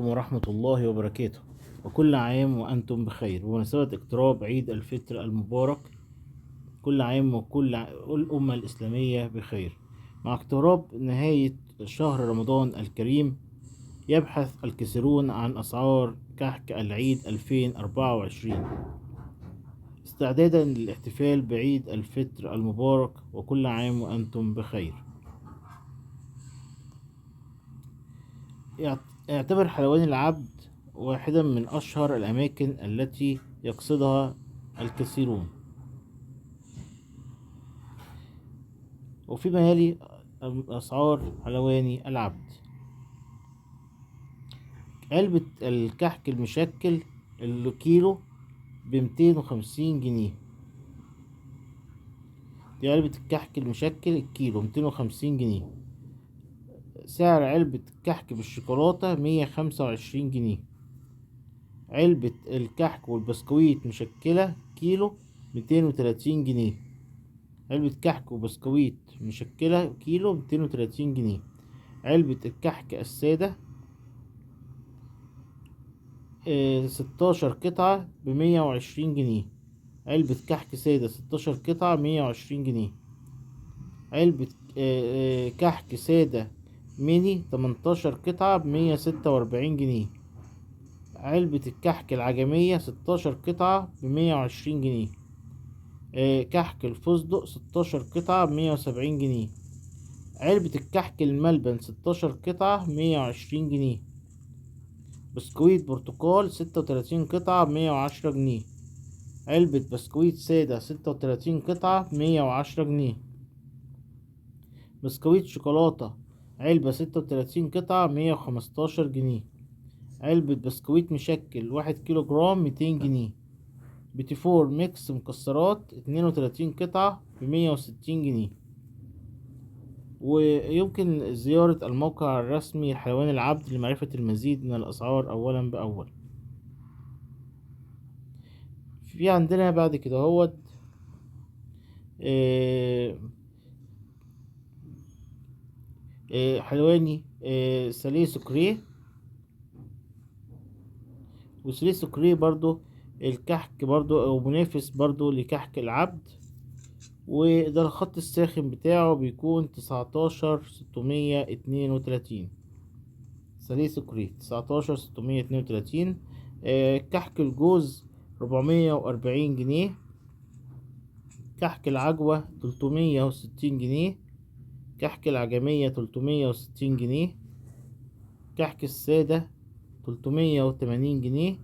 ورحمة الله وبركاته، وكل عام وأنتم بخير. بمناسبة اقتراب عيد الفطر المبارك، كل عام وكل الأمة الإسلامية بخير. مع اقتراب نهاية شهر رمضان الكريم، يبحث الكثيرون عن أسعار كحك العيد 2024 استعدادا للاحتفال بعيد الفطر المبارك، وكل عام وأنتم بخير. يعتبر حلواني العبد واحدا من أشهر الأماكن التي يقصدها الكثيرون، وفي مهالي أسعار حلواني العبد. علبة الكحك المشكل الكيلو ب250 جنيه. دي علبة الكحك المشكل الكيلو 250 جنيه. سعر علبة الكحك بالشوكولاتة 125 جنيه. علبة الكحك والبسكويت مشكلة كيلو 230 جنيه. علبة كحك وبسكويت مشكلة كيلو 230 جنيه. علبة الكحك السادة 16 قطعة ب120 جنيه. علبة كحك سادة 16 قطعة 120 جنيه. علبة كحك سادة ميني 18 قطعة ب146 جنيه. علبة الكحك العجمية 16 قطعة ب120 جنيه. كحك الفستق 16 قطعة ب170 جنيه. علبة الكحك الملبن 16 قطعة 120 جنيه. بسكويت برتقال 36 قطعة ب110 جنيه. علبة بسكويت سادة 36 قطعة ب110 جنيه. بسكويت شوكولاتة علبة 36 قطعة 115 جنيه. علبة بسكويت مشكل 1 كيلو جرام 200 جنيه. بيتي فور ميكس مكسرات 32 قطعة ب160 جنيه. ويمكن زيارة الموقع الرسمي حلوان العبد لمعرفة المزيد من الأسعار أولا بأول. في عندنا بعد كده هو حلواني ساليه سكري. وساليه سكري برضو الكحك برضو أو منافس برضو لكحك العبد، وده الخط الساخن بتاعه بيكون 19632. ساليه سكري 19632. كحك الجوز 440 جنيه. كحك العجوة 360 جنيه. كحك العجمية 360 جنيه. كحك السادة 380 جنيه.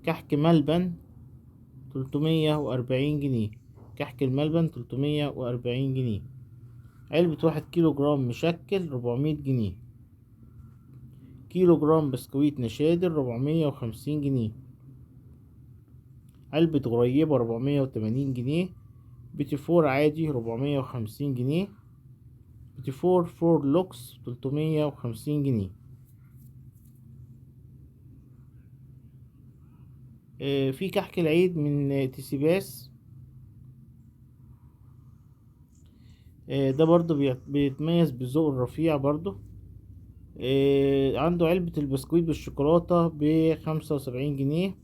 كحك ملبن 340 جنيه. كحك الملبن 340 جنيه. علبة 1 كيلو جرام مشكل 400 جنيه. كيلو جرام بسكويت نشادر 450 جنيه. علبة غريبة 480 جنيه. بيتي فور عادي 450 جنيه. بيتي فور لوكس 350 جنيه. في كحك العيد من تيسيباس. ده برضو بيتميز بالذوق الرفيع برضو. عنده علبة البسكويت بالشوكولاتة ب75 جنيه.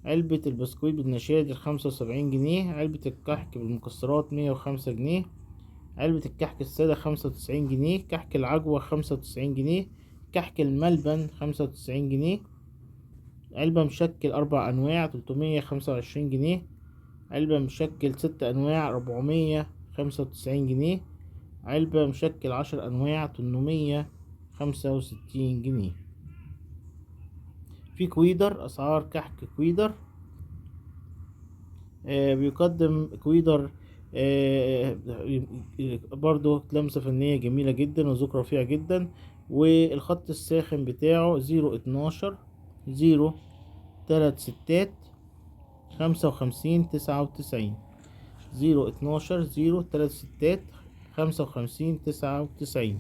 علبة البسكويت بالنشادر 75 جنيه. علبة الكحك بالمكسرات 105 جنيه. علبة الكحك السادة 95 جنيه. كحك العجوة 95 جنيه. كحك الملبن 95 جنيه. علبة مشكل 4 أنواع 325 جنيه. علبة مشكل 6 أنواع 495 جنيه. علبة مشكل 10 أنواع 865 جنيه. في كويدر أسعار كحك كويدر. بيقدم كويدر برضو لمسة فنية جميلة جدا وذوق رفيع جدا. والخط الساخن بتاعه 012 0 3 6 55 99. 012 0 3 6 55 99.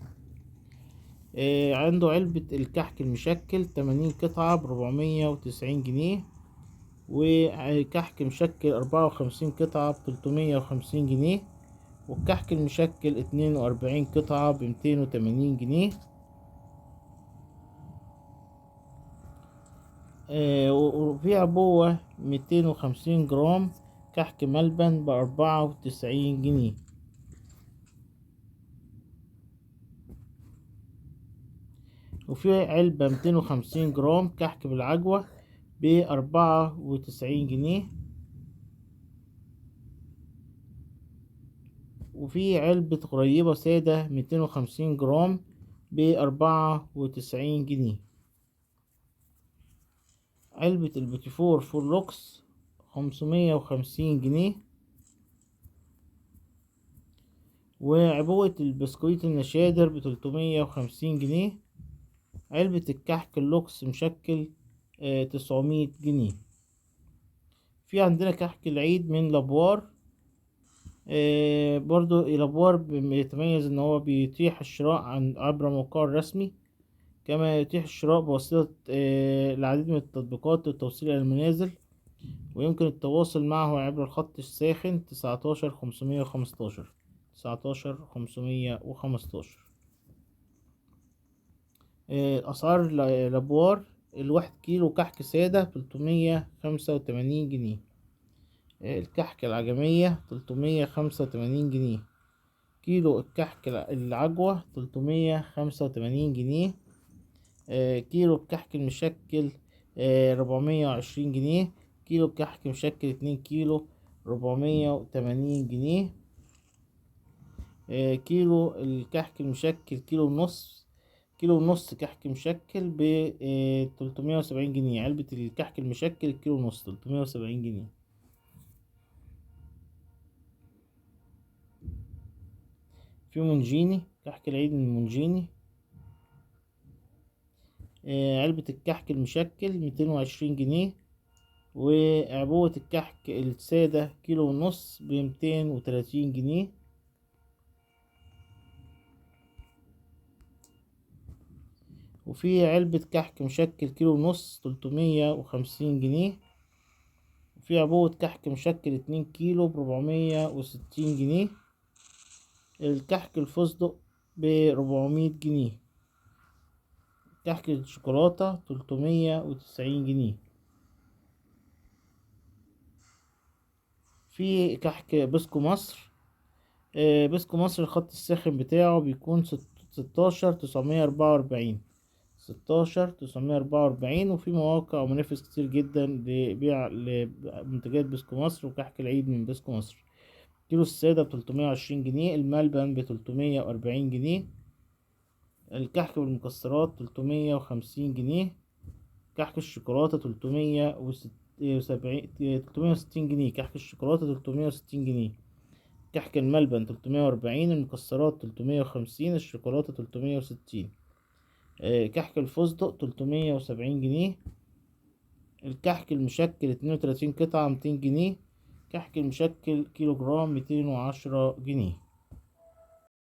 عنده علبة الكحك المشكل 80 قطعة ب490 جنيه. وكحك مشكل 54 قطعة ب350 جنيه. والكحك المشكل 42 قطعة ب280 جنيه. وفي عبوة 250 جرام كحك ملبن ب94 جنيه. وفي علبة 250 جرام كحك بالعجوة ب94 جنيه. وفي علبة غريبة سادة 250 جرام ب94 جنيه. علبة البيتيفور فول-لوكس 550 جنيه. وعبوة البسكويت النشادر ب350 جنيه. علبة الكحك اللوكس مشكل 900 جنيه. في عندنا كحك العيد من لابوار. برضو لابوار بيتميز ان هو بيتيح الشراء عبر موقعه الرسمي، كما يتيح الشراء بواسطة العديد من التطبيقات والتوصيل إلى المنازل. ويمكن التواصل معه عبر الخط الساخن 19515 19515. أسعار لابوار: الواحد كيلو كحك سادة 385 جنيه. الكحك العجمية 385 جنيه. كيلو الكحك العجوة 385 جنيه. كيلو الكحك المشكل 420 جنيه. كيلو الكحك مشكل 2 كيلو 480 جنيه. كيلو الكحك المشكل كيلو ونص كحك مشكل ب370 جنيه. علبة الكحك المشكل كيلو ونص 370 جنيه. في مونجيني كحك العيد من مونجيني. علبة الكحك المشكل 220 جنيه. وعبوة الكحك السادة كيلو ونص ب230 جنيه. وفي علبة كحك مشكل كيلو ونص 350 جنيه. وفي عبوة كحك مشكل 2 كيلو ب460 جنيه. الكحك الفستق ب400 جنيه. كحك الشوكولاتة 390 جنيه. في كحك بسكو مصر. بسكو مصر الخط الساخن بتاعه بيكون 16944 16944. وفي مواقع ومنافس كتير جدا لبيع لمنتجات بسكو مصر وكحك العيد من بسكو مصر. كيلو السادة ب320 جنيه. الملبن ب340 جنيه. الكحك بالمكسرات 350 جنيه. كحك الشوكولاتة 360 جنيه. كحك الشوكولاتة 360 جنيه. كحك الملبن 340. المكسرات 350. الشوكولاتة 360. كحك الفستق 370 جنيه. الكحك المشكل 32 قطعة 200 جنيه. كحك المشكل كيلو جرام 210 جنيه.